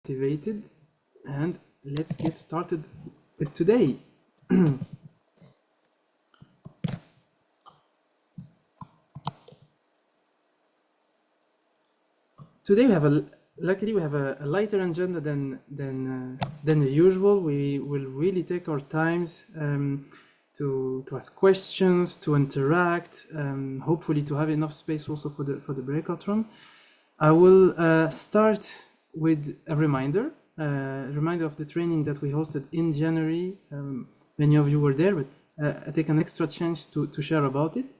Activated, and let's get started with today. Today we have luckily we have a lighter agenda than the usual. We will really take our times to ask questions, to interact, hopefully to have enough space also for the breakout room. I will start with a reminder of the training that we hosted in January. Many of you were there, but I take an extra chance to share about it.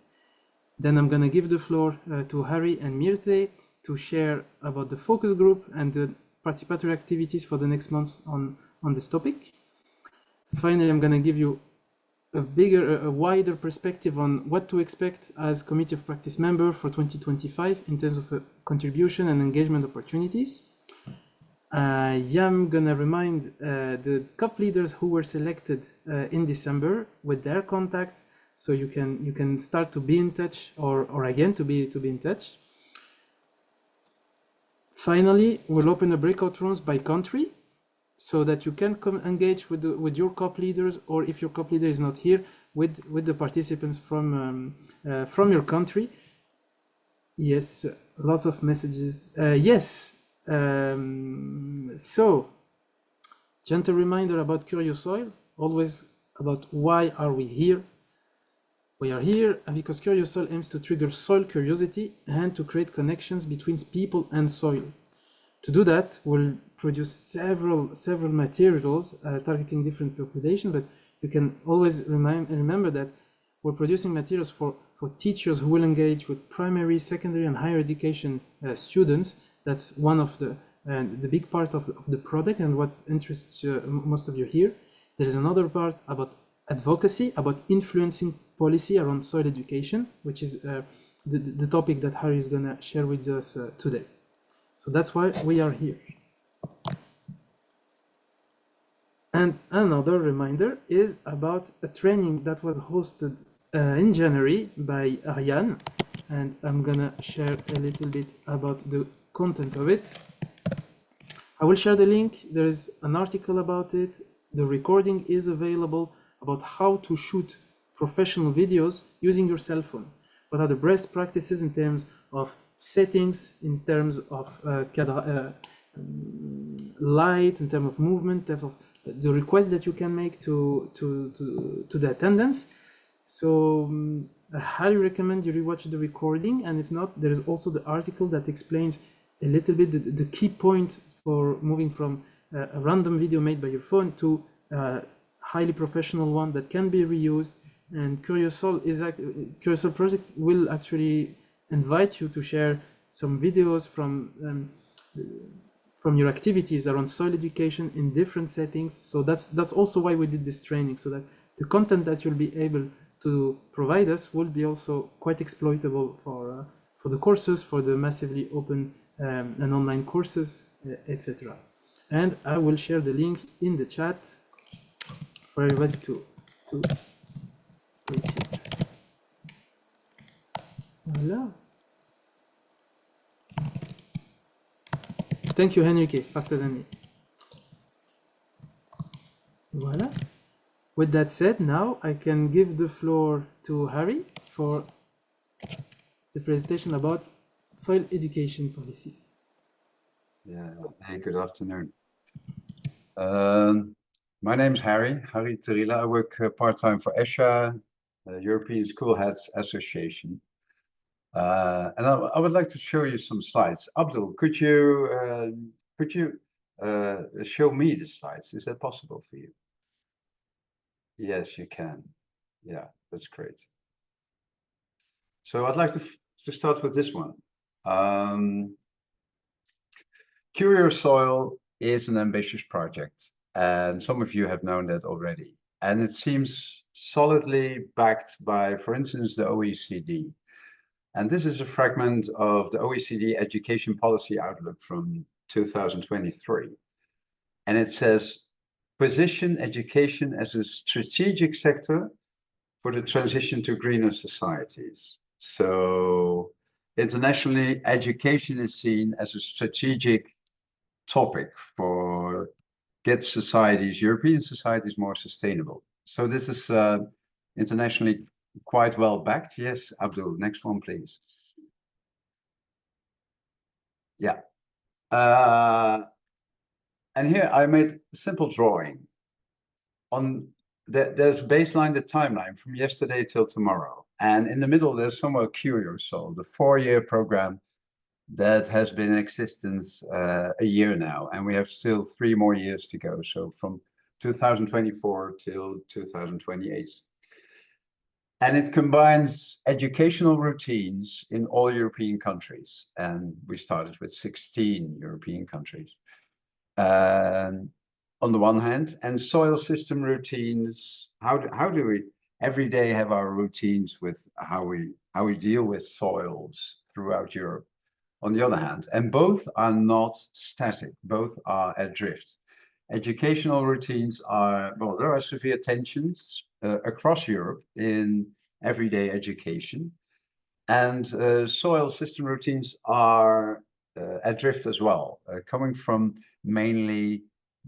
Then I'm going to give the floor to Harry and Mirte to share about the focus group and the participatory activities for the next month on this topic. Finally, I'm going to give you a wider perspective on what to expect as Committee of Practice member for 2025 in terms of contribution and engagement opportunities. I'm gonna remind the COP leaders who were selected in December with their contacts, so you can start to be in touch or again to be in touch. Finally, we'll open the breakout rooms by country, so that you can come engage with your COP leaders, or if your COP leader is not here, with the participants from your country. Yes, lots of messages. Yes. So, gentle reminder about CurioSoil, always about why are we here. We are here because CurioSoil aims to trigger soil curiosity and to create connections between people and soil. To do that, we'll produce several materials targeting different populations, but you can always remember that we're producing materials for teachers who will engage with primary, secondary, and higher education students. That's one of the big part of the product and what interests most of you here. There is another part about advocacy, about influencing policy around soil education, which is the topic that Harry is going to share with us today. So that's why we are here. And another reminder is about a training that was hosted in January by Ariane, and I'm gonna share a little bit about the content of it. I will share the link. There is an article about it. The recording is available about how to shoot professional videos using your cell phone. What are the best practices in terms of settings, in terms of light, in terms of movement, in terms of the request that you can make to the attendance. So I highly recommend you rewatch the recording, and if not, there is also the article that explains a little bit the key point for moving from a random video made by your phone to a highly professional one that can be reused. And CurioSoil project will actually invite you to share some videos from your activities around soil education in different settings. So that's also why we did this training, so that the content that you'll be able to provide us will be also quite exploitable for the courses, for the massively open and online courses, etc. And I will share the link in the chat for everybody to reach it. Voila. Thank you, Henrique, faster than me. Voila. With that said, now I can give the floor to Harry for the presentation about soil education policies. Yeah, hey, good afternoon. My name is Harry Terila. I work part-time for ESHA, European School Heads Association. And I would like to show you some slides. Abdul, could you show me the slides? Is that possible for you? Yes, you can. Yeah, that's great. So I'd like to start with this one. CurioSoil is an ambitious project, and some of you have known that already. And it seems solidly backed by, for instance, the OECD. And this is a fragment of the OECD Education Policy Outlook from 2023. And it says, position education as a strategic sector for the transition to greener societies. So internationally, education is seen as a strategic topic for get societies, European societies, more sustainable. So this is internationally quite well backed. Yes, Abdul, next one, please. Yeah. And here I made a simple drawing on there's baseline the timeline from yesterday till tomorrow. And in the middle, there's somewhere CURIOSOIL, the 4-year program that has been in existence a year now. And we have still 3 more years to go. So from 2024 till 2028. And it combines educational routines in all European countries. And we started with 16 European countries. On the one hand, and soil system routines. How do we every day have our routines with how we deal with soils throughout Europe? On the other hand, and both are not static, both are adrift. Educational routines are, well, there are severe tensions across Europe in everyday education, and soil system routines are adrift as well, coming from mainly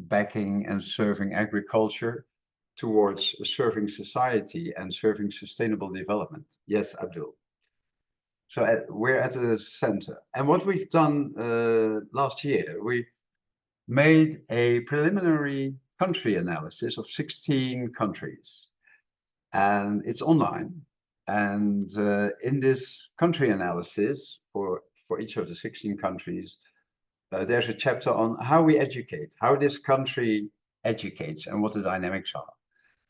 backing and serving agriculture towards serving society and serving sustainable development. Yes, Abdul. So we're at the center. And what we've done last year, we made a preliminary country analysis of 16 countries. And it's online. And in this country analysis for each of the 16 countries, there's a chapter on how we educate, how this country educates and what the dynamics are.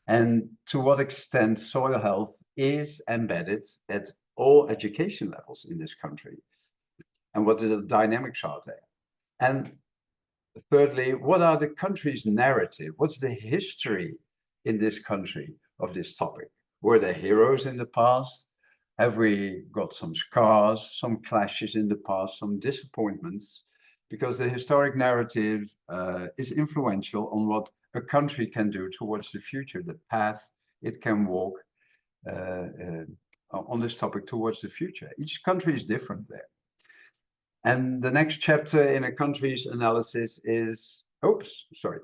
And to what extent soil health is embedded at all education levels in this country. And what the dynamics are there. And thirdly, what are the country's narrative? What's the history in this country of this topic? Were there heroes in the past? Have we got some scars, some clashes in the past, some disappointments? Because the historic narrative is influential on what a country can do towards the future, the path it can walk on this topic towards the future. Each country is different there. And the next chapter in a country's analysis is, oops, sorry.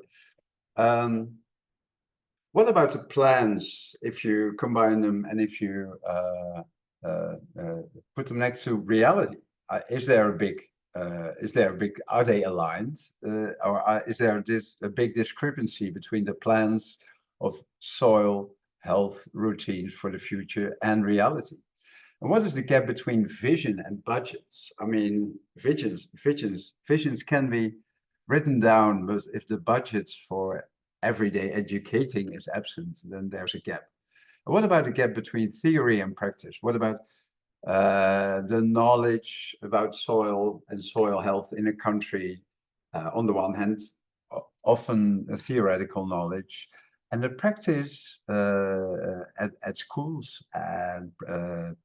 What about the plans if you combine them and if you put them next to reality? Is there a big, are they aligned? Or is there a big discrepancy between the plans of soil health routines for the future and reality? And what is the gap between vision and budgets? I mean, visions can be written down, but if the budgets for everyday educating is absent, then there's a gap. And what about the gap between theory and practice? What about the knowledge about soil and soil health in a country? On the one hand, often a theoretical knowledge, and the practice at schools and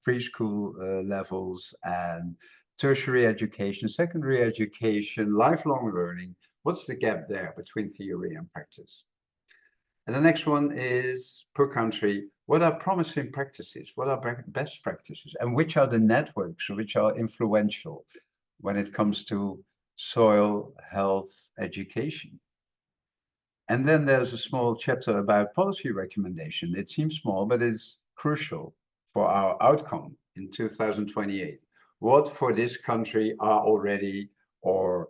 preschool levels and tertiary education, secondary education, lifelong learning. What's the gap there between theory and practice? And the next one is per country. What are promising practices? What are best practices? And which are the networks which are influential when it comes to soil health education? And then there's a small chapter about policy recommendation. It seems small, but it's crucial for our outcome in 2028. What for this country are already, or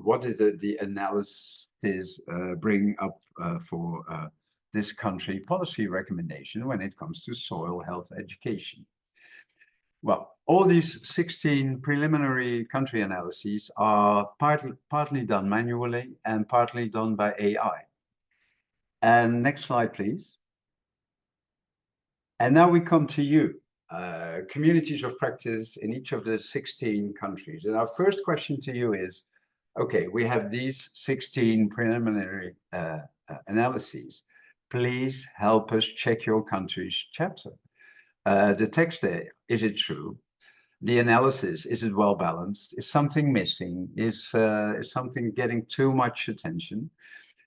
what is the analysis bring up for this country policy recommendation when it comes to soil health education? Well, all these 16 preliminary country analyses are partly done manually and partly done by AI. And next slide, please. And now we come to you, communities of practice in each of the 16 countries. And our first question to you is, okay, we have these 16 preliminary analyses. Please help us check your country's chapter. The text there, is it true? The analysis, is it well balanced? Is something missing? Is something getting too much attention?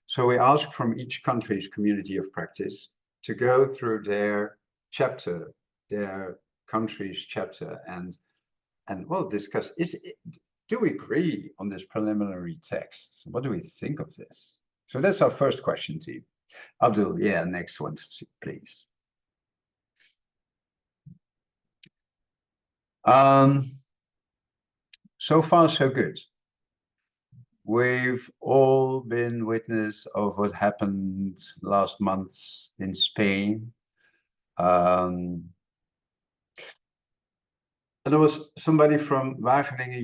So we ask from each country's community of practice to go through their chapter, their country's chapter, and well, discuss, do we agree on this preliminary text? What do we think of this? So that's our first question to you. Abdul, yeah, next one, please. So far, so good. We've all been witness of what happened last month in Spain. And there was somebody from Wageningen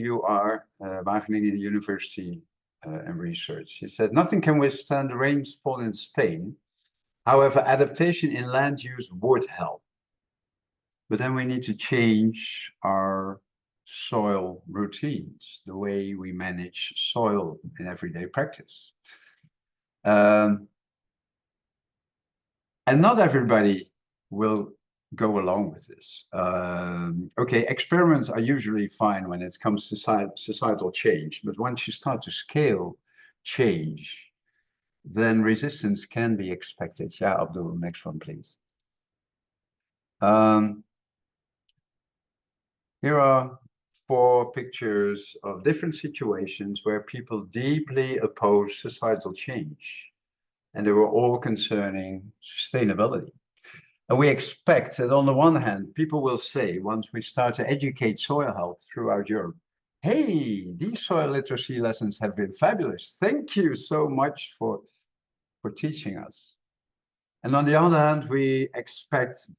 Wageningen University and Research. He said, nothing can withstand the rainfall in Spain. However, adaptation in land use would help. But then we need to change our soil routines, the way we manage soil in everyday practice. And not everybody will go along with this. Okay, experiments are usually fine when it comes to societal change, but once you start to scale change, then resistance can be expected. Yeah, Abdul, next one, please. Here are 4 pictures of different situations where people deeply oppose societal change, and they were all concerning sustainability. And we expect that on the one hand, people will say, once we start to educate soil health throughout Europe, hey, these soil literacy lessons have been fabulous. Thank you so much for teaching us. And on the other hand, we expect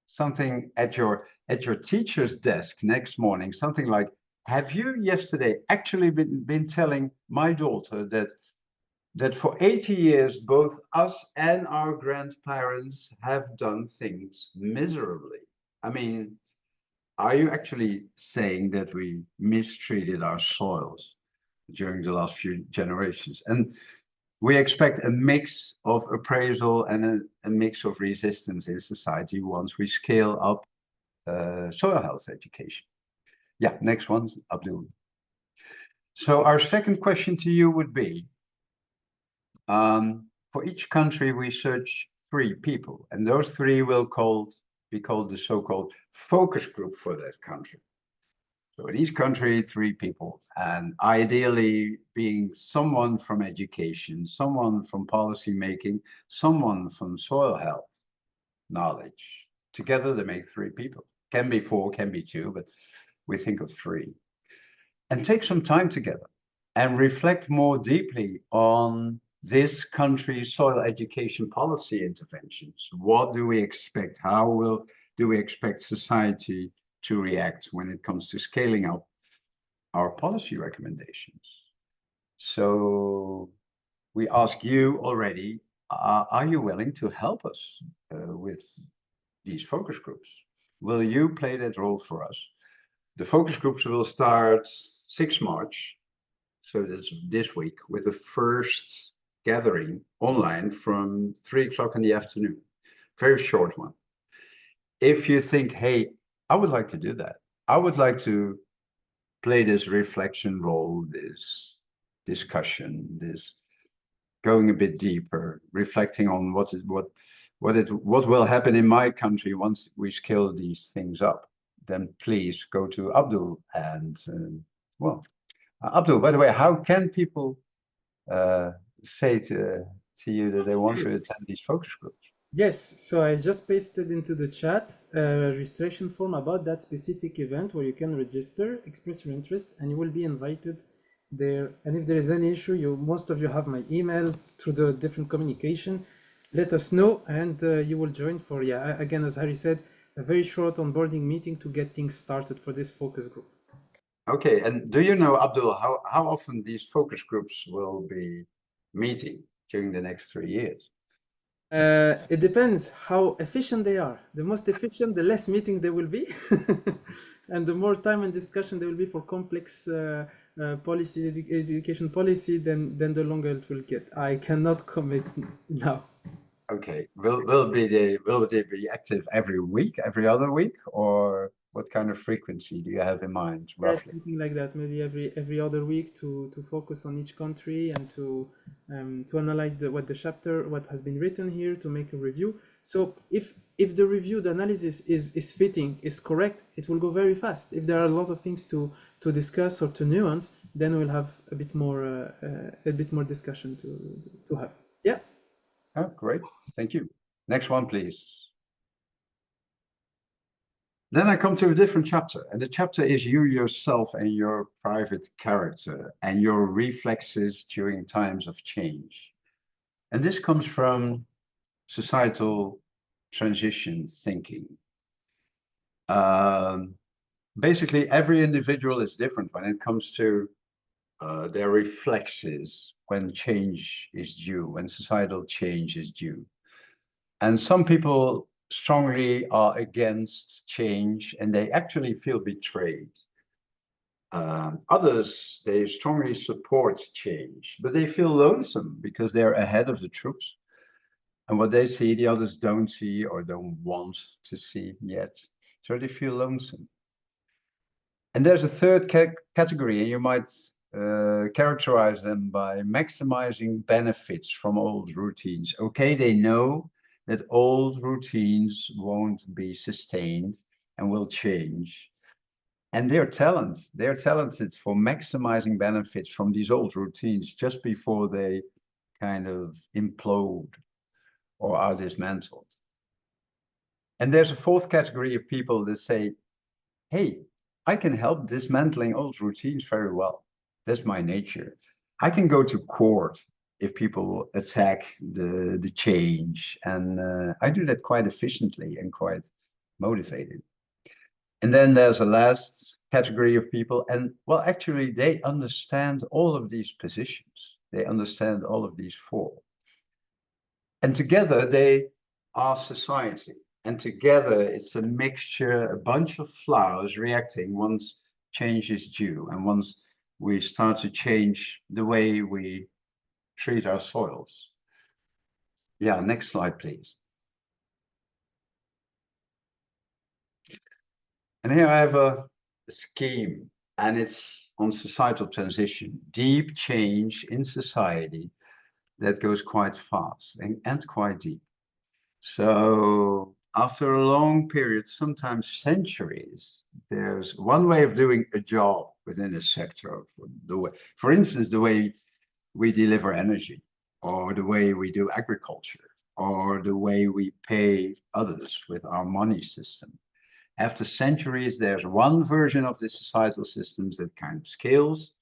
something at your teacher's desk next morning, something like, have you yesterday actually been telling my daughter that for 80 years, both us and our grandparents have done things miserably? I mean, are you actually saying that we mistreated our soils during the last few generations? And we expect a mix of appraisal and a mix of resistance in society once we scale up soil health education. Yeah, next one, Abdul. So our second question to you would be, for each country, we search 3 people, and those 3 will be called the so-called focus group for that country. So in each country, 3 people, and ideally being someone from education, someone from policy making, someone from soil health knowledge. Together they make 3 people. Can be 4, can be 2, but we think of 3. And take some time together and reflect more deeply on this country's soil education policy interventions. What do we expect? How do we expect society to react when it comes to scaling up our policy recommendations? So we ask you already, are you willing to help us with these focus groups? Will you play that role for us? The focus groups will start 6 March, so that's this week, with the first gathering online from 3 o'clock in the afternoon. Very short one. If you think, hey, I would like to do that. I would like to play this reflection role, this discussion, this going a bit deeper, reflecting on what will happen in my country once we scale these things up. Then please go to Abdul and well, Abdul, by the way, how can people say to you that they want to attend these focus groups? Yes, so I just pasted into the chat a registration form about that specific event where you can register, express your interest, and you will be invited there. And if there is any issue, most of you have my email through the different communication. Let us know, and you will join for, again, as Harry said, a very short onboarding meeting to get things started for this focus group. Okay, and do you know, Abdul, how often these focus groups will be meeting during the next 3 years? It depends how efficient they are. The most efficient, the less meeting there will be, and the more time and discussion there will be for complex policy, education policy, then the longer it will get. I cannot commit now. Okay, will they be active every week, every other week, or what kind of frequency do you have in mind, Yes, roughly? something like that. Maybe every other week to focus on each country and to analyze what has been written here, to make a review. So if if the reviewed analysis is fitting, is correct, it will go very fast. If there are a lot of things to discuss or to nuance, then we'll have a bit more discussion to have. Yeah. Oh, great. Thank you. Next one, please. Then I come to a different chapter, and the chapter is you yourself and your private character and your reflexes during times of change. And this comes from societal transition thinking. Basically, every individual is different when it comes to their reflexes when change is due, when societal change is due. And some people strongly are against change and they actually feel betrayed. Others, they strongly support change, but they feel lonesome because they're ahead of the troops. And what they see, the others don't see or don't want to see yet. So they feel lonesome. And there's a third category, and you might characterize them by maximizing benefits from old routines. Okay, they know that old routines won't be sustained and will change. And they're talented for maximizing benefits from these old routines just before they kind of implode or are dismantled. And there's a fourth category of people that say, hey, I can help dismantling old routines very well. That's my nature. I can go to court if people attack the change. And I do that quite efficiently and quite motivated. And then there's a last category of people. And well, actually, they understand all of these positions. They understand all of these four. And together they are society. And together it's a mixture, a bunch of flowers reacting once change is due and once we start to change the way we treat our soils. Yeah, next slide, please. And here I have a scheme, and it's on societal transition, deep change in society that goes quite fast and quite deep. So after a long period, sometimes centuries, there's one way of doing a job within a sector. For instance, the way we deliver energy, or the way we do agriculture, or the way we pay others with our money system. After centuries, there's one version of the societal systems that kind of scales.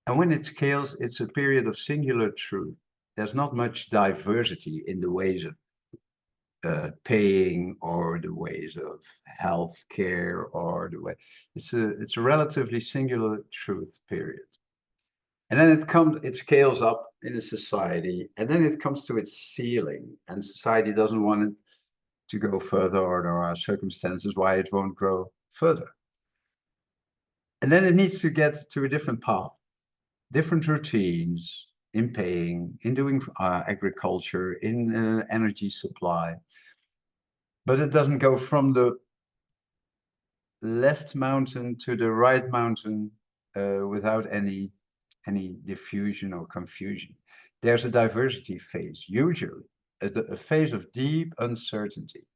And when it scales, it's a period of singular truth. There's not much diversity in the ways of paying or the ways of health care or the way. It's a relatively singular truth period. And then it scales up in a society, and then it comes to its ceiling, and society doesn't want it to go further, or there are circumstances why it won't grow further. And then it needs to get to a different path, different routines in paying, in doing agriculture, in energy supply. But it doesn't go from the left mountain to the right mountain without any diffusion or confusion. There's a diversity phase, usually, a phase of deep uncertainty,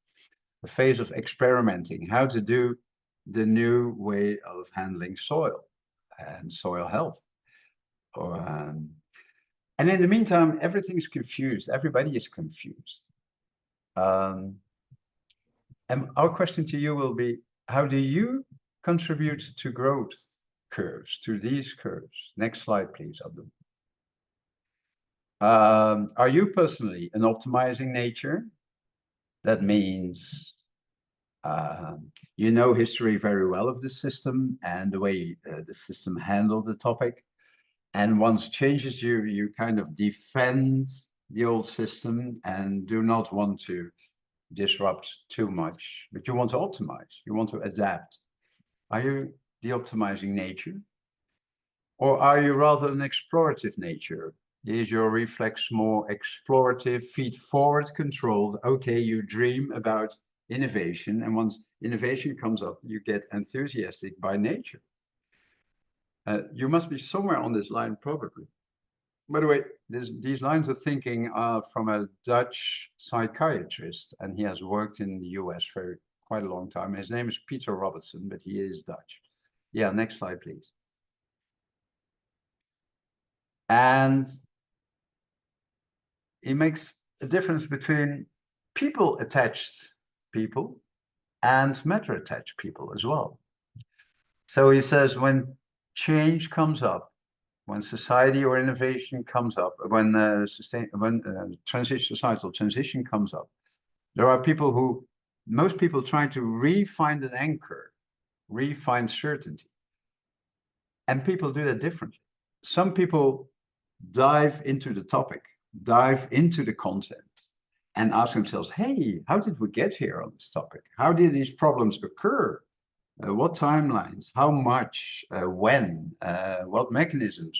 a phase of experimenting, how to do the new way of handling soil and soil health. And in the meantime, everything is confused. Everybody is confused. And our question to you will be, how do you contribute to growth curves, to these curves? Next slide, please, Abdul. Are you personally an optimizing nature? That means you know history very well of the system and the way the system handled the topic. And once changes you kind of defend the old system and do not want to disrupt too much, but you want to optimize, you want to adapt. Are you the optimizing nature? Or are you rather an explorative nature? Is your reflex more explorative, feed forward controlled? Okay, you dream about innovation, and once innovation comes up, you get enthusiastic by nature. You must be somewhere on this line, probably. By the way, these lines of thinking are from a Dutch psychiatrist, and he has worked in the US for quite a long time. His name is Peter Robertson, but he is Dutch. Yeah, next slide, please. And he makes a difference between people-attached people and matter-attached people as well. So he says when change comes up, when society or innovation comes up, when societal transition comes up, there are people who, most people try to re-find an anchor, re-find certainty. And people do that differently. Some people dive into the topic, dive into the content, and ask themselves, hey, how did we get here on this topic? How did these problems occur? What timelines? How much? When? What mechanisms?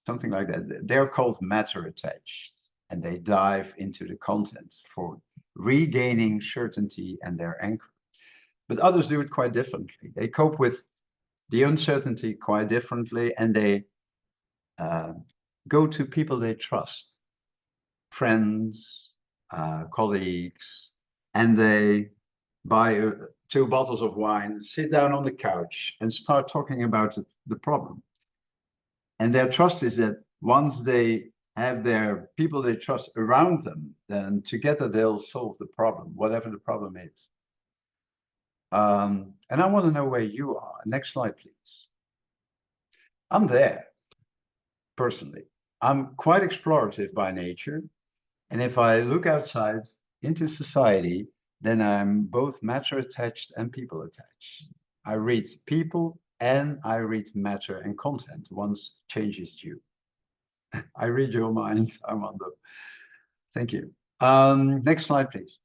Something like that. They're called matter attached, and they dive into the content for regaining certainty and their anchor. But others do it quite differently. They cope with the uncertainty quite differently, and they go to people they trust, friends, colleagues, and they buy 2 bottles of wine, sit down on the couch, and start talking about the problem. And their trust is that once they have their people they trust around them, then together they'll solve the problem, whatever the problem is. And I want to know where you are. Next slide, please. I'm there, personally. I'm quite explorative by nature. And if I look outside into society, then I'm both matter attached and people attached. I read people and I read matter and content once change is due. I read your mind, Armando. Thank you. Next slide, please.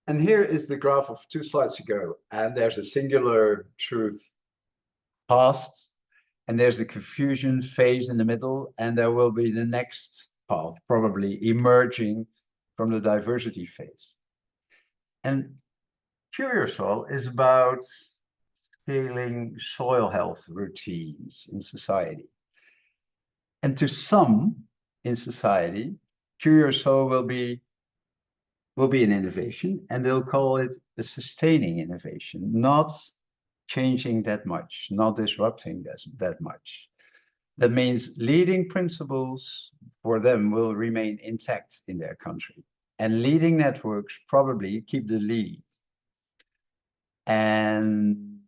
And here is the graph of 2 slides ago. And there's a singular truth past, and there's the confusion phase in the middle, and there will be the next path, probably emerging from the diversity phase. And CURIOSOIL is about scaling soil health routines in society. And to some in society, CURIOSOIL will be an innovation, and they'll call it a sustaining innovation, not changing that much, not disrupting that much. That means leading principles for them will remain intact in their country, and leading networks probably keep the lead. And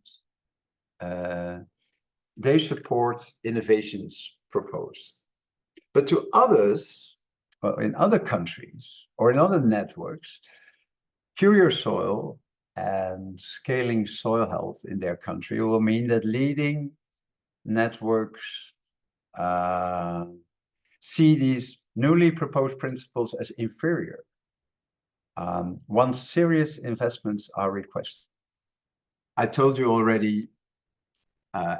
they support innovations proposed. But to others, in other countries or in other networks, CURIOSOIL and scaling soil health in their country will mean that leading networks see these newly proposed principles as inferior once serious investments are requested. I told you already,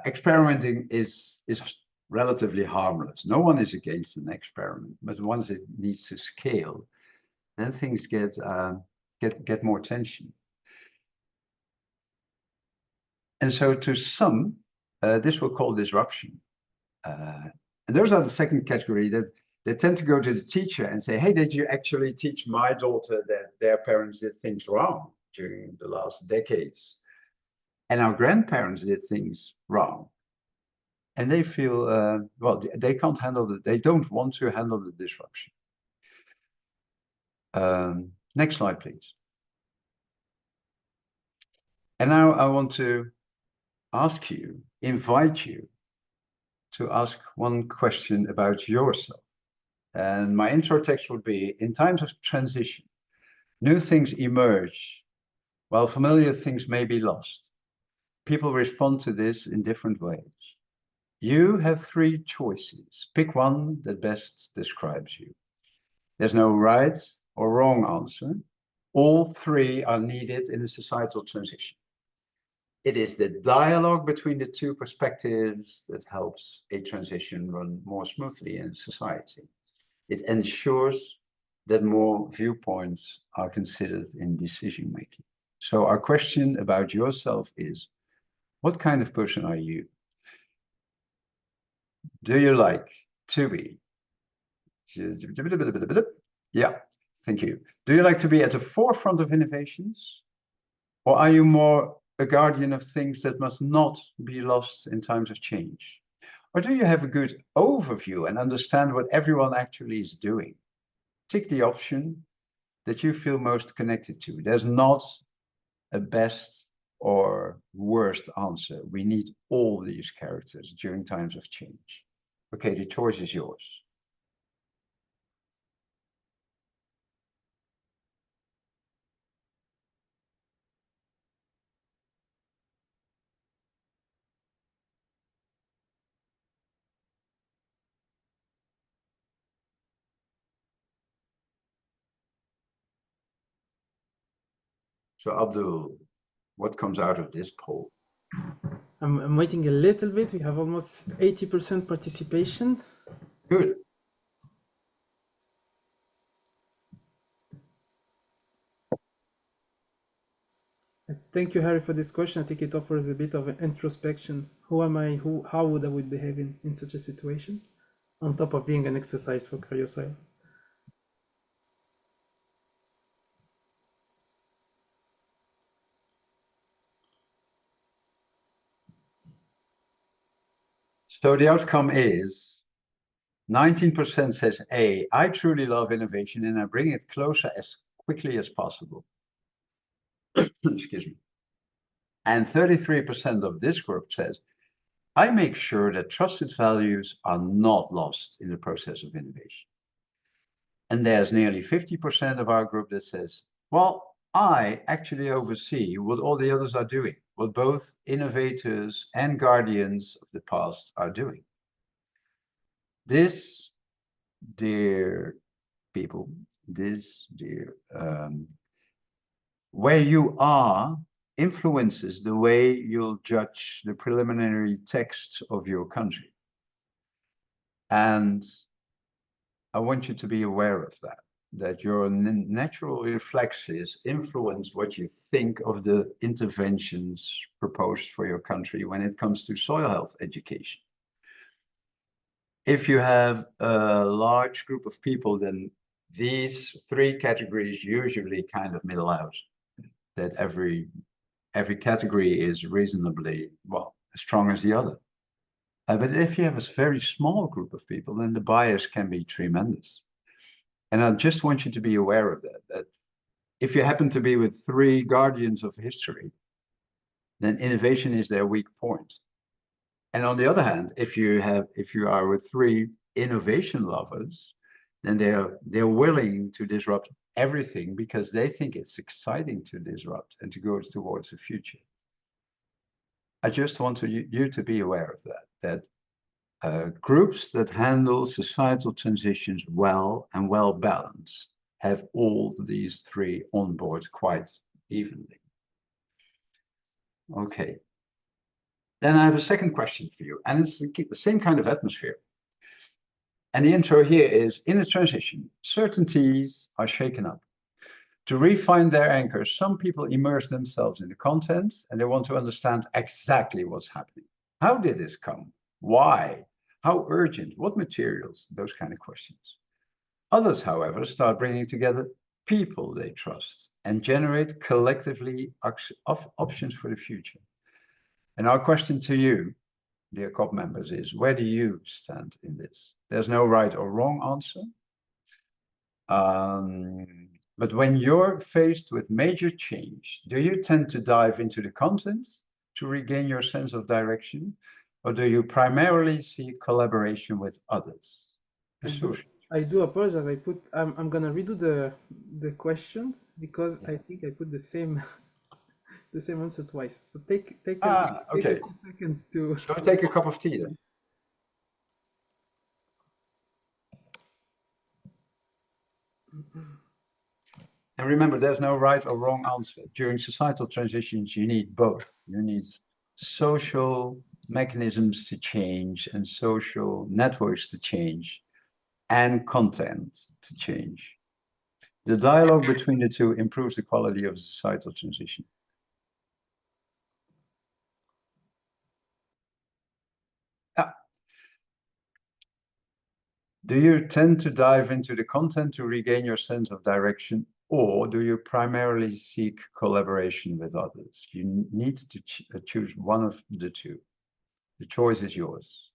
experimenting is relatively harmless. No one is against an experiment, but once it needs to scale, then things get more tension. And so to some, this will call disruption. And those are the second category that they tend to go to the teacher and say, hey, did you actually teach my daughter that their parents did things wrong during the last decades? And our grandparents did things wrong. And they feel, well, they can't handle it. They don't want to handle the disruption. Next slide, please. And now I want to ask you, invite you to ask one question about yourself. And my intro text would be, in times of transition, new things emerge, while familiar things may be lost. People respond to this in different ways. You have 3 choices. Pick one that best describes you. There's no right or wrong answer. All 3 are needed in a societal transition. It is the dialogue between the 2 perspectives that helps a transition run more smoothly in society. It ensures that more viewpoints are considered in decision making. So our question about yourself is, What kind of person are you? Do you like to be? Yeah, thank you. Do you like to be at the forefront of innovations? Or are you more a guardian of things that must not be lost in times of change? Or do you have a good overview and understand what everyone actually is doing? Tick the option that you feel most connected to. There's not a best or worst answer. We need all these characters during times of change. Okay, the choice is yours. So Abdul, what comes out of this poll? I'm waiting a little bit. We have almost 80% participation. Good. Thank you, Harry, for this question. I think it offers a bit of an introspection. Who am I? How would I behave in such a situation? On top of being an exercise for CURIOSOIL. So the outcome is 19% says A, I truly love innovation and I bring it closer as quickly as possible. Excuse me. And 33% of this group says, I make sure that trusted values are not lost in the process of innovation. And there's nearly 50% of our group that says, well, I actually oversee what all the others are doing, what both innovators and guardians of the past are doing. This, dear people, where you are influences the way you'll judge the preliminary text of your country. And I want you to be aware of that your natural reflexes influence what you think of the interventions proposed for your country when it comes to soil health education. If you have a large group of people, then these three categories usually kind of middle out, that every category is reasonably, well, as strong as the other. But if you have a very small group of people, then the bias can be tremendous. And I just want you to be aware of that if you happen to be with three guardians of history, then innovation is their weak point. And on the other hand, if you are with three innovation lovers, then they're willing to disrupt everything because they think it's exciting to disrupt and to go towards the future. I just want you to be aware of that groups that handle societal transitions well and well balanced have all these three on board quite evenly. Okay. Then I have a second question for you, and it's the same kind of atmosphere. And the intro here is, in a transition, certainties are shaken up. To refine their anchors, some people immerse themselves in the content and they want to understand exactly what's happening. How did this come? Why? How urgent? What materials? Those kind of questions. Others, however, start bringing together people they trust and generate collectively options for the future. And our question to you, dear COP members, is where do you stand in this? There's no right or wrong answer. But when you're faced with major change, do you tend to dive into the content to regain your sense of direction? Or do you primarily seek collaboration with others? I do apologize. I'm gonna redo the questions because I think I put the same answer twice. So take a few seconds to. Shall we take a cup of tea then? And remember, there's no right or wrong answer. During societal transitions, you need both. You need social mechanisms to change and social networks to change and content to change. The dialogue between the two improves the quality of societal transition. Do you tend to dive into the content to regain your sense of direction, or do you primarily seek collaboration with others? You need to choose one of the two. The choice is yours.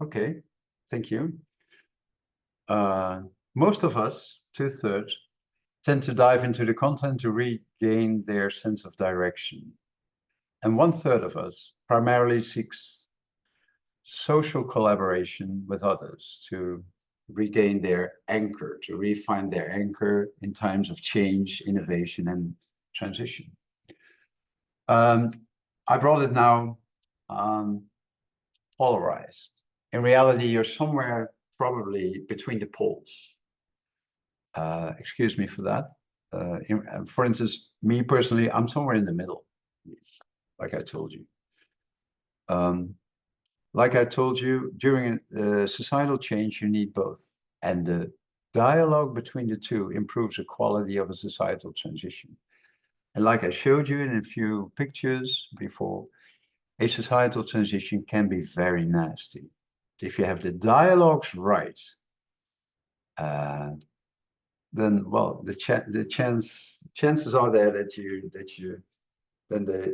Okay, thank you. Most of us, 2/3, tend to dive into the content to regain their sense of direction. And 1/3 of us primarily seeks social collaboration with others to regain their anchor, to refine their anchor in times of change, innovation, and transition. I brought it now polarized. In reality, you're somewhere probably between the poles. Excuse me for that. For instance, me personally, I'm somewhere in the middle, like I told you. Like I told you, during societal change, you need both. And the dialogue between the two improves the quality of a societal transition. And like I showed you in a few pictures before, a societal transition can be very nasty. If you have the dialogues right, then well, the chances are there that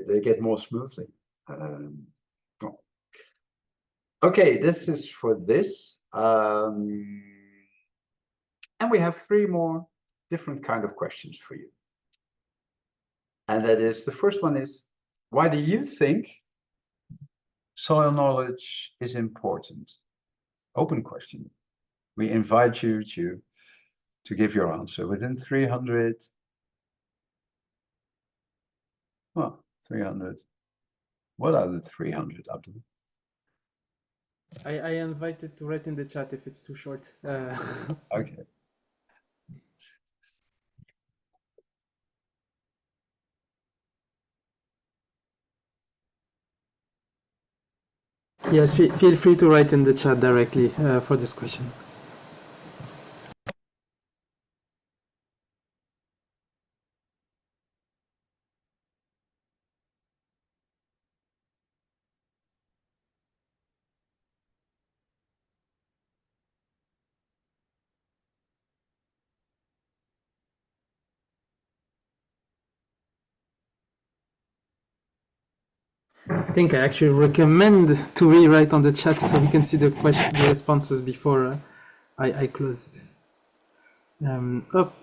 they get more smoothly. Okay, this is for this. And we have 3 more different kind of questions for you. And that is, the first one is, why do you think soil knowledge is important? Open question. We invite you to give your answer within 300. Well, 300. What are the 300, Abdul? I invited to write in the chat if it's too short. Okay. Yes, feel free to write in the chat directly for this question. I think I actually recommend to rewrite on the chat so we can see the responses before I closed. Up.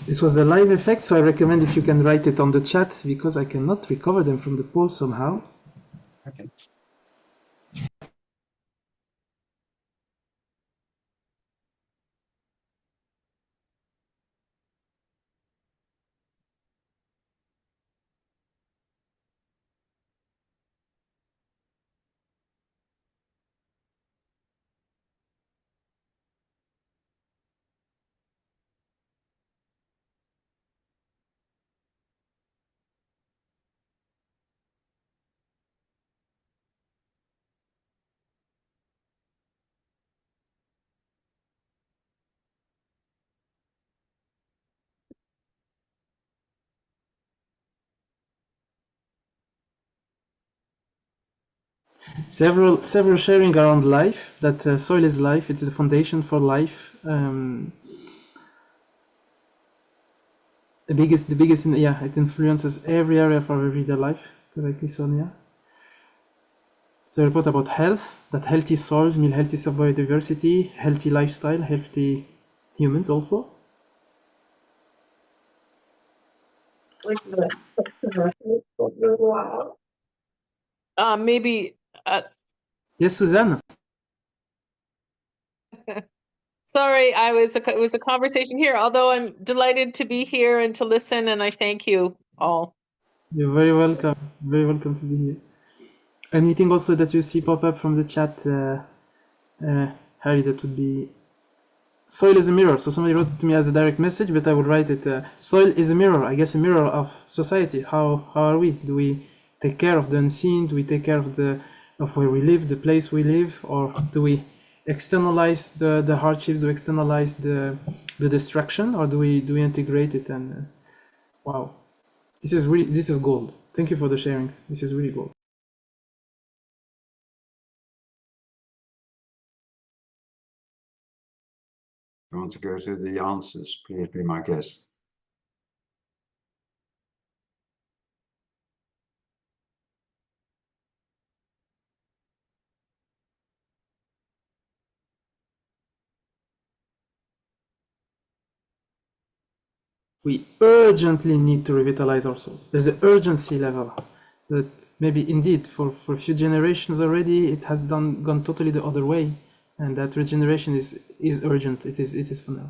This was the live effect, so I recommend if you can write it on the chat because I cannot recover them from the poll somehow. Okay. Several sharing around life, that soil is life, it's the foundation for life. The biggest, yeah, it influences every area of our everyday life, correctly, Sonia? So a report about health, that healthy soils mean healthy biodiversity, healthy lifestyle, healthy humans also. Maybe, Yes, Suzanne. sorry, it was a conversation here, although I'm delighted to be here and to listen, and I thank you all. You're very welcome. Very welcome to be here. Anything also that you see pop up from the chat, Harry, that would be soil is a mirror. So somebody wrote it to me as a direct message, but I would write it. Soil is a mirror, I guess, a mirror of society. How are we? Do we take care of the unseen? Do we take care of where we live, the place we live, or do we externalize the hardships? Do we externalize the destruction, or do we integrate it? And wow, this is gold. Thank you for the sharings. This is really gold. If you want to go to the answers, please be my guest. We urgently need to revitalize ourselves. There's an urgency level that maybe indeed for a few generations already it has gone totally the other way, and that regeneration is urgent. It is for now.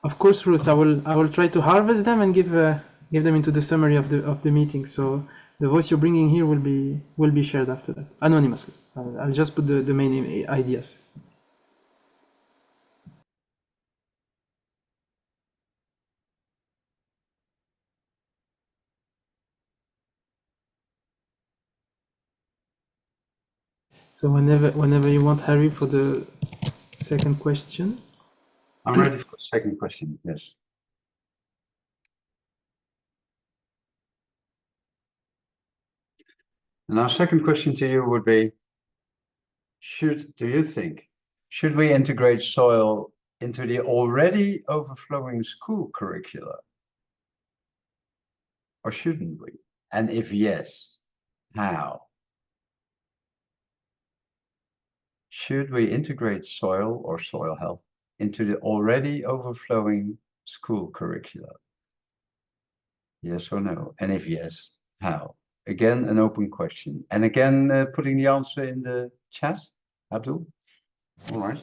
Of course, Ruth, I will try to harvest them and give them into the summary of the meeting. So the voice you're bringing here will be shared after that anonymously. I'll just put the main ideas. So whenever you want, Harry, for the second question. I'm ready for the second question, yes. And our second question to you would be, do you think, should we integrate soil into the already overflowing school curricula? Or shouldn't we? And if yes, how? Should we integrate soil or soil health into the already overflowing school curricula? Yes or no? And if yes, how? Again, an open question. And again, putting the answer in the chat, Abdul? All right.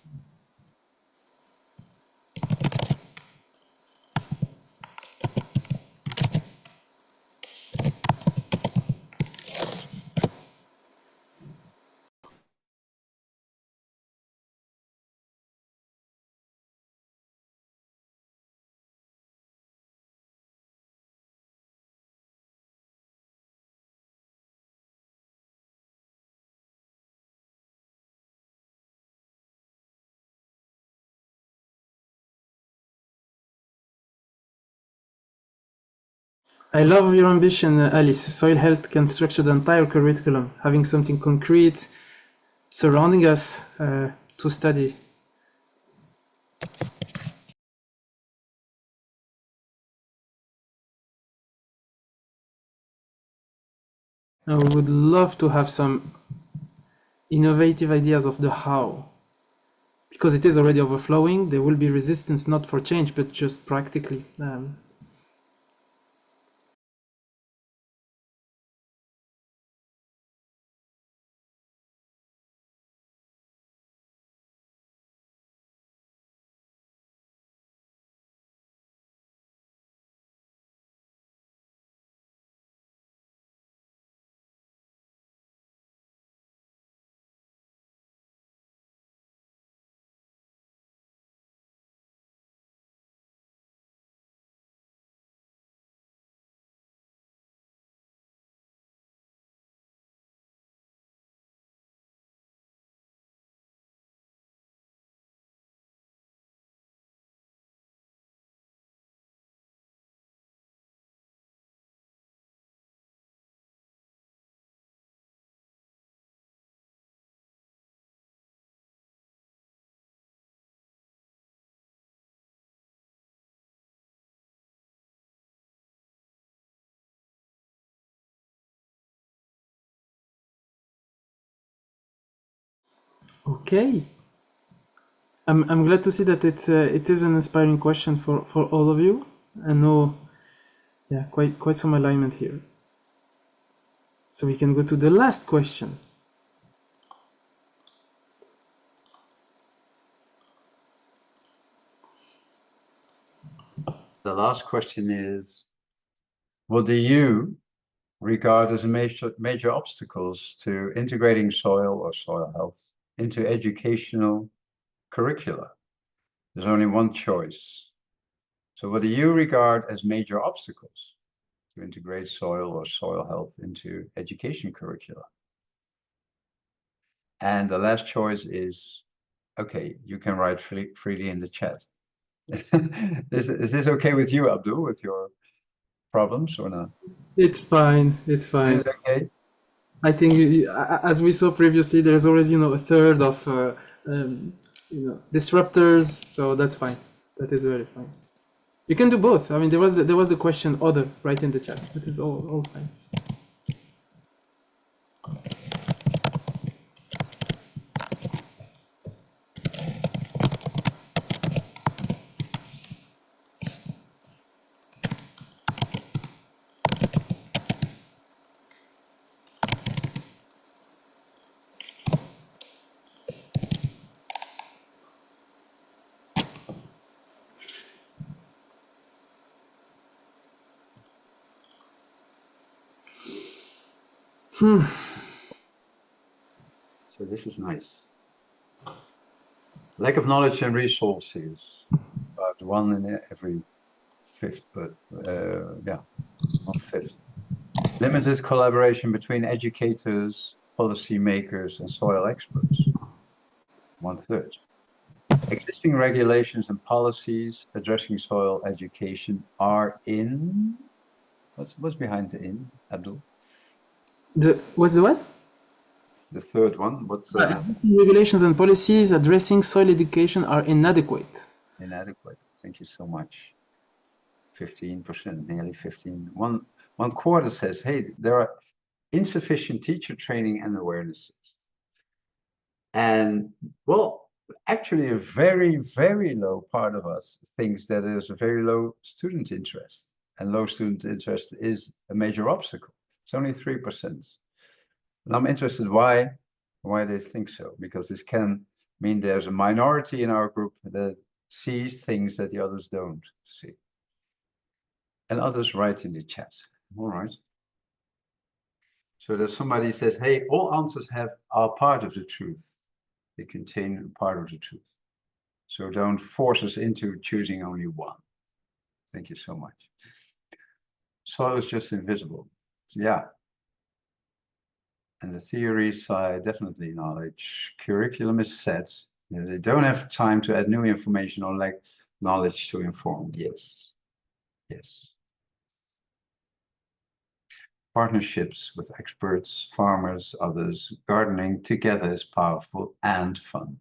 I love your ambition, Alice. Soil health can structure the entire curriculum, having something concrete surrounding us to study. I would love to have some innovative ideas of the how. Because it is already overflowing, there will be resistance not for change, but just practically. Okay. I'm glad to see that it is an inspiring question for all of you. I know, yeah, quite some alignment here. So we can go to the last question. The last question is, what do you regard as major obstacles to integrating soil or soil health into educational curricula? There's only one choice. So what do you regard as major obstacles to integrate soil or soil health into education curricula? And the last choice is, okay, you can write freely in the chat. Is this okay with you, Abdul, with your problems or not? It's fine. It's fine. Okay. I think, as we saw previously, there's always, a third of, disruptors. So that's fine. That is very fine. You can do both. I mean, there was the question other right in the chat. That is all fine. So this is nice. Lack of knowledge and resources, about one in every fifth, but yeah, 1/5. Limited collaboration between educators, policymakers, and soil experts, 1/3. Existing regulations and policies addressing soil education are in. What's behind the in, Abdul? What's the what? The third one. What's existing regulations and policies addressing soil education are inadequate. Inadequate. Thank you so much. 15%, nearly 15. One quarter says, hey, there are insufficient teacher training and awarenesses. And well, actually a very, very low part of us thinks that there's a very low student interest, and low student interest is a major obstacle. It's only 3%. And I'm interested why they think so, because this can mean there's a minority in our group that sees things that the others don't see. And others write in the chat. All right. So there's somebody says, hey, all answers are part of the truth. They contain part of the truth. So don't force us into choosing only one. Thank you so much. Soil is just invisible. Yeah. And the theory side, definitely knowledge. Curriculum is set. They don't have time to add new information or lack knowledge to inform. Yes. Yes. Partnerships with experts, farmers, others, gardening together is powerful and fun.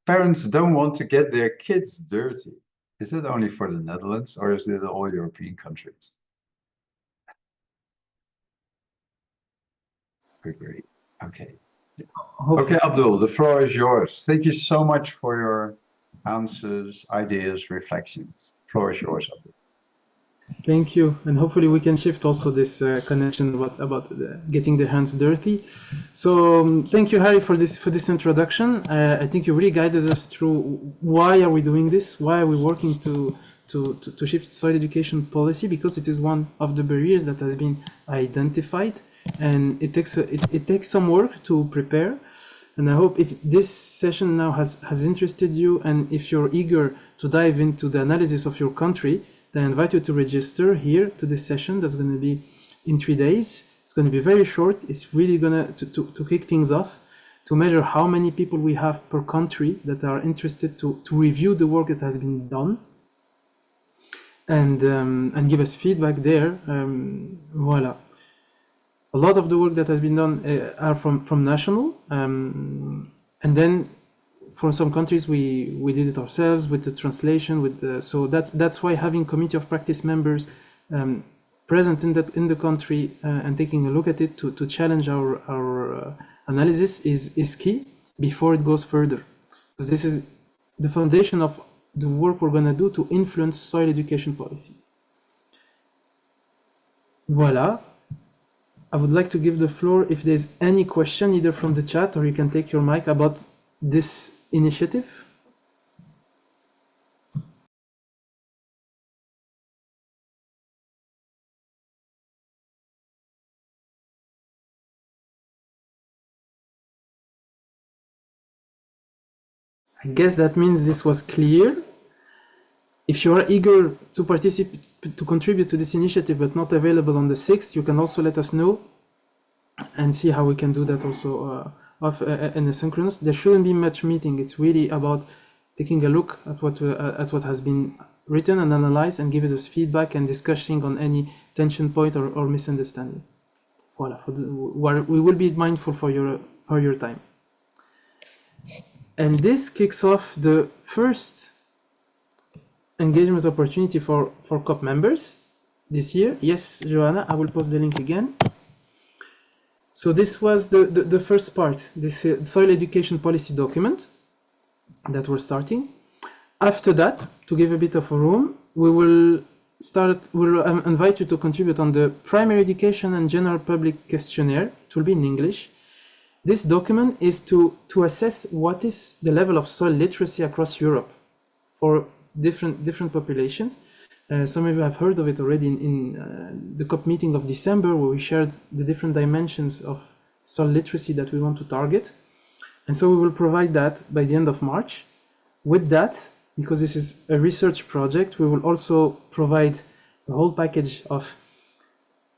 Parents don't want to get their kids dirty. Is it only for the Netherlands or is it all European countries? Great. Okay. Okay, Abdul, the floor is yours. Thank you so much for your answers, ideas, reflections. The floor is yours, Abdul. Thank you, and hopefully we can shift also this connection about getting the hands dirty. So thank you, Harry, for this introduction. I think you really guided us through why are we doing this, why are we working to shift soil education policy, because it is one of the barriers that has been identified, and it takes some work to prepare. And I hope if this session now has interested you, and if you're eager to dive into the analysis of your country, then I invite you to register here to this session that's going to be in 3 days. It's going to be very short. It's really going to kick things off, to measure how many people we have per country that are interested to review the work that has been done, and give us feedback there. Voila. A lot of the work that has been done are from national, and then for some countries we did it ourselves with the translation, so that's why having community of practice members present in the country and taking a look at it to challenge our analysis is key before it goes further, because this is the foundation of the work we're going to do to influence soil education policy. Voila. I would like to give the floor if there's any question, either from the chat or you can take your mic about this initiative. I guess that means this was clear. If you are eager to participate, to contribute to this initiative, but not available on the 6th, you can also let us know and see how we can do that also in asynchronous. There shouldn't be much meeting. It's really about taking a look at what has been written and analyzed and give us feedback and discussing on any tension point or misunderstanding. Voila. We will be mindful for your time. And this kicks off the first engagement opportunity for COP members this year. Yes, Joanna, I will post the link again. So this was the first part, this soil education policy document that we're starting. After that, to give a bit of a room, we'll invite you to contribute on the primary education and general public questionnaire. It will be in English. This document is to assess what is the level of soil literacy across Europe for different populations. Some of you have heard of it already in the COP meeting of December, where we shared the different dimensions of soil literacy that we want to target. And so we will provide that by the end of March. With that, because this is a research project, we will also provide a whole package of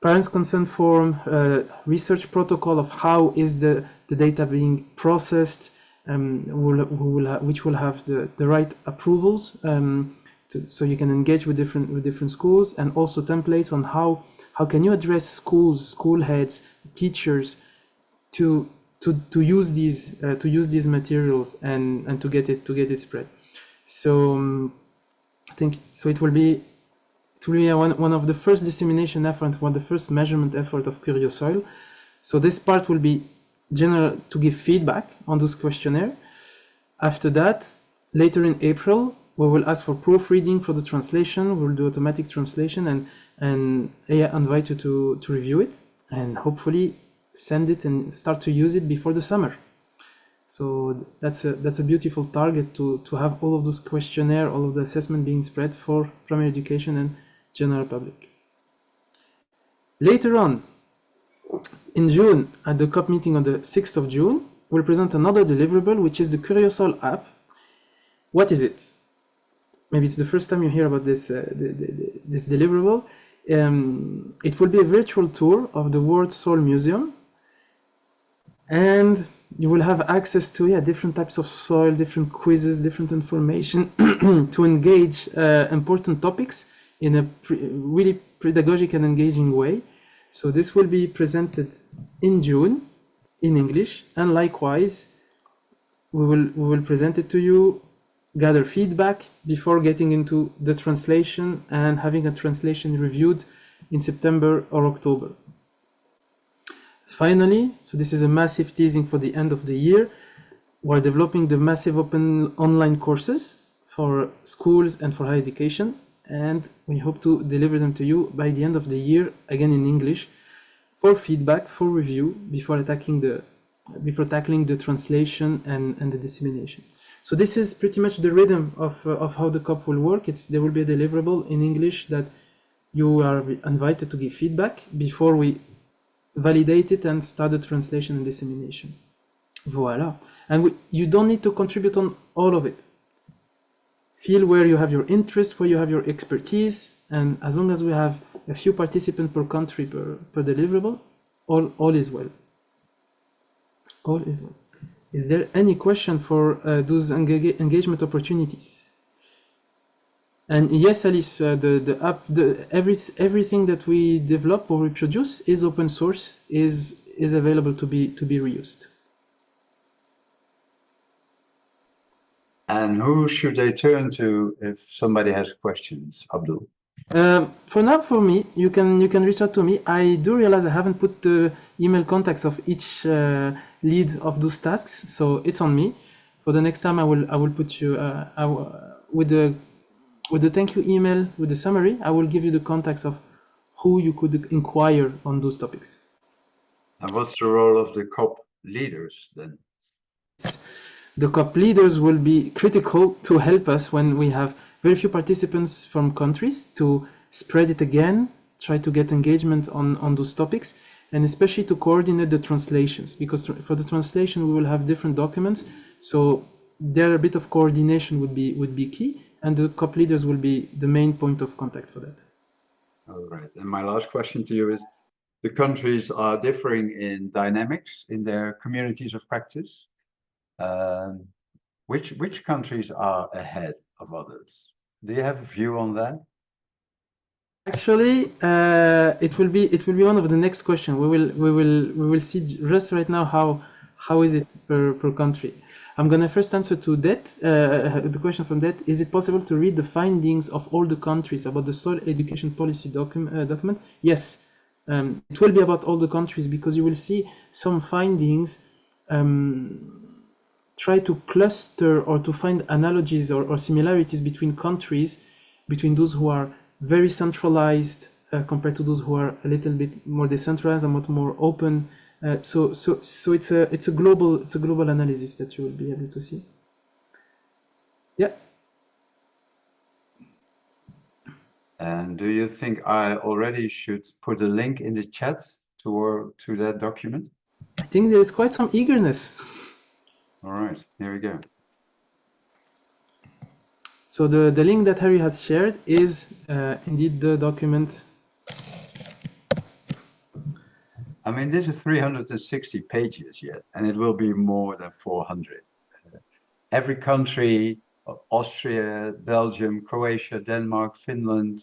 parents' consent form, research protocol of how is the data being processed, which will have the right approvals, so you can engage with different schools, and also templates on how can you address schools, school heads, teachers to use these materials and to get it spread. So I think so it will be one of the first dissemination effort, one of the first measurement effort of CURIOSOIL. So this part will be general to give feedback on this questionnaire. After that, later in April, we will ask for proofreading for the translation. We'll do automatic translation and invite you to review it and hopefully send it and start to use it before the summer. So that's a beautiful target to have all of those questionnaire, all of the assessment being spread for primary education and general public. Later on, in June, at the COP meeting on the 6th of June, we'll present another deliverable, which is the CURIOSOIL app. What is it? Maybe it's the first time you hear about this deliverable. It will be a virtual tour of the World Soil Museum, and you will have access to different types of soil, different quizzes, different information to engage important topics in a really pedagogic and engaging way. So this will be presented in June in English, and likewise we will present it to you, gather feedback before getting into the translation and having a translation reviewed in September or October. Finally, so this is a massive teasing for the end of the year, we're developing the massive open online courses for schools and for higher education, and we hope to deliver them to you by the end of the year, again in English, for feedback, for review, before tackling the translation and the dissemination. So this is pretty much the rhythm of how the COP will work. There will be a deliverable in English that you are invited to give feedback before we validate it and start the translation and dissemination. Voila. And you don't need to contribute on all of it. Feel where you have your interest, where you have your expertise, and as long as we have a few participants per country per deliverable, all is well. All is well. Is there any question for those engagement opportunities? And yes, Alice, the app, everything that we develop or we produce is open source, is available to be reused. And who should they turn to if somebody has questions, Abdul? For now, for me, you can reach out to me. I do realize I haven't put the email contacts of each lead of those tasks, so it's on me. For the next time, I will put you with the thank you email with the summary. I will give you the contacts of who you could inquire on those topics. And what's the role of the COP leaders then? The COP leaders will be critical to help us when we have very few participants from countries to spread it again, try to get engagement on those topics, and especially to coordinate the translations, because for the translation we will have different documents, so there a bit of coordination would be key, and the COP leaders will be the main point of contact for that. All right, and my last question to you is, the countries are differing in dynamics in their communities of practice. Which countries are ahead of others? Do you have a view on that? Actually, it will be one of the next questions. We will see just right now how is it per country. I'm gonna first answer to that the question from that. Is it possible to read the findings of all the countries about the soil education policy document? Yes, it will be about all the countries, because you will see some findings. Try to cluster or to find analogies or similarities between countries, between those who are very centralized compared to those who are a little bit more decentralized and much more open. So it's a global analysis that you will be able to see. Yeah. And do you think I already should put a link in the chat to that document? I think there is quite some eagerness. All right, here we go. So the link that Harry has shared is indeed the document. I mean, this is 360 pages yet, and it will be more than 400. Every country, Austria, Belgium, Croatia, Denmark, Finland,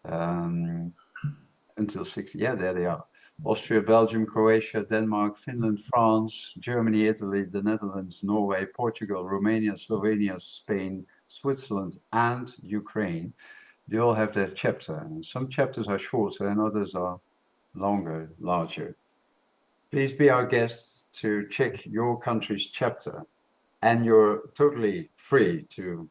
until 60, yeah, there they are. Austria, Belgium, Croatia, Denmark, Finland, France, Germany, Italy, the Netherlands, Norway, Portugal, Romania, Slovenia, Spain, Switzerland, and Ukraine. They all have their chapter. And some chapters are shorter and others are longer, larger. Please be our guests to check your country's chapter, and you're totally free to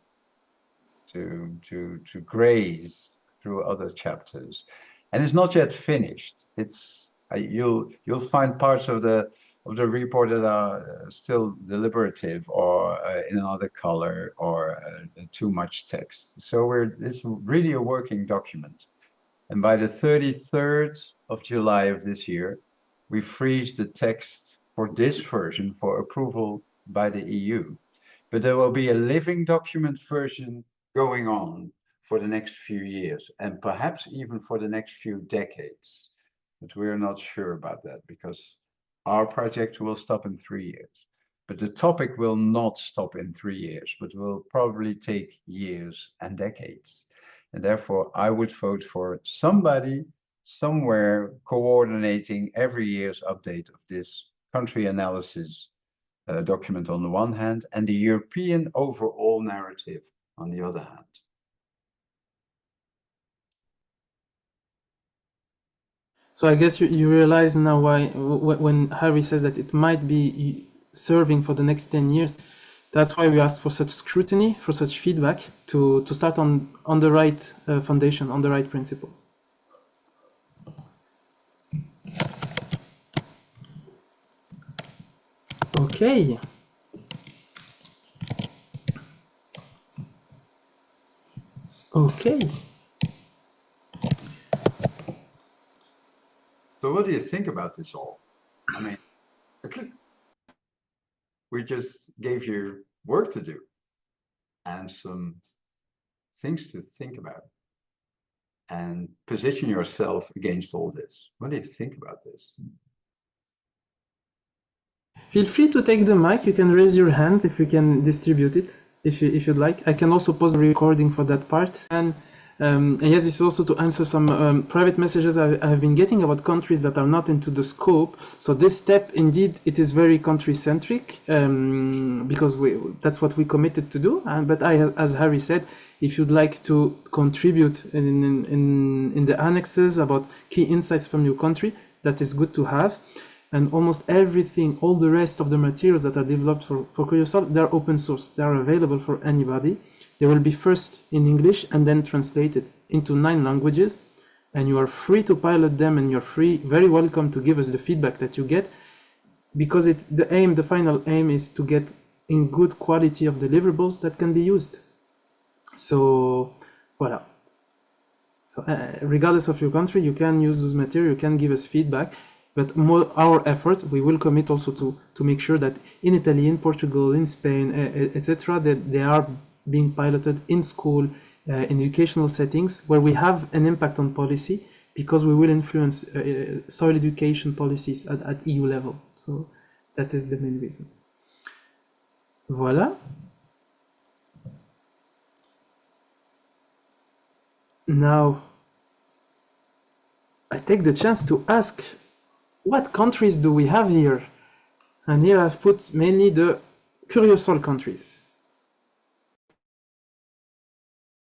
graze through other chapters. And it's not yet finished. It's you'll find parts of the report that are still deliberative or in another color or too much text. So it's really a working document. And by the 33rd of July of this year, we freeze the text for this version for approval by the EU. But there will be a living document version going on for the next few years, and perhaps even for the next few decades. But we're not sure about that, because our project will stop in 3 years. But the topic will not stop in 3 years, but will probably take years and decades. And therefore, I would vote for somebody somewhere coordinating every year's update of this country analysis document on the one hand, and the European overall narrative on the other hand. So I guess you realize now why when Harry says that it might be serving for the next 10 years, that's why we ask for such scrutiny, for such feedback, to start on the right foundation, on the right principles. Okay. Okay. So what do you think about this all? I mean, we just gave you work to do and some things to think about and position yourself against all this. What do you think about this? Feel free to take the mic. You can raise your hand if you can distribute it, if you'd like. I can also pause the recording for that part. And And yes, this is also to answer some private messages I have been getting about countries that are not into the scope. So this step, indeed, it is very country-centric because that's what we committed to do. But as Harry said, if you'd like to contribute in the annexes about key insights from your country, that is good to have. And almost everything, all the rest of the materials that are developed for CurioSoil, they're open source. They're available for anybody. They will be first in English and then translated into 9 languages. And you are free to pilot them, and you're very welcome to give us the feedback that you get, because the final aim is to get in good quality of deliverables that can be used. So, voila. So regardless of your country, you can use those materials, you can give us feedback. But our effort, we will commit also to make sure that in Italy, in Portugal, in Spain, etc., that they are being piloted in school, in educational settings, where we have an impact on policy, because we will influence soil education policies at EU level. So that is the main reason. Voilà. Now, I take the chance to ask, what countries do we have here? And here I've put mainly the CurioSoil countries.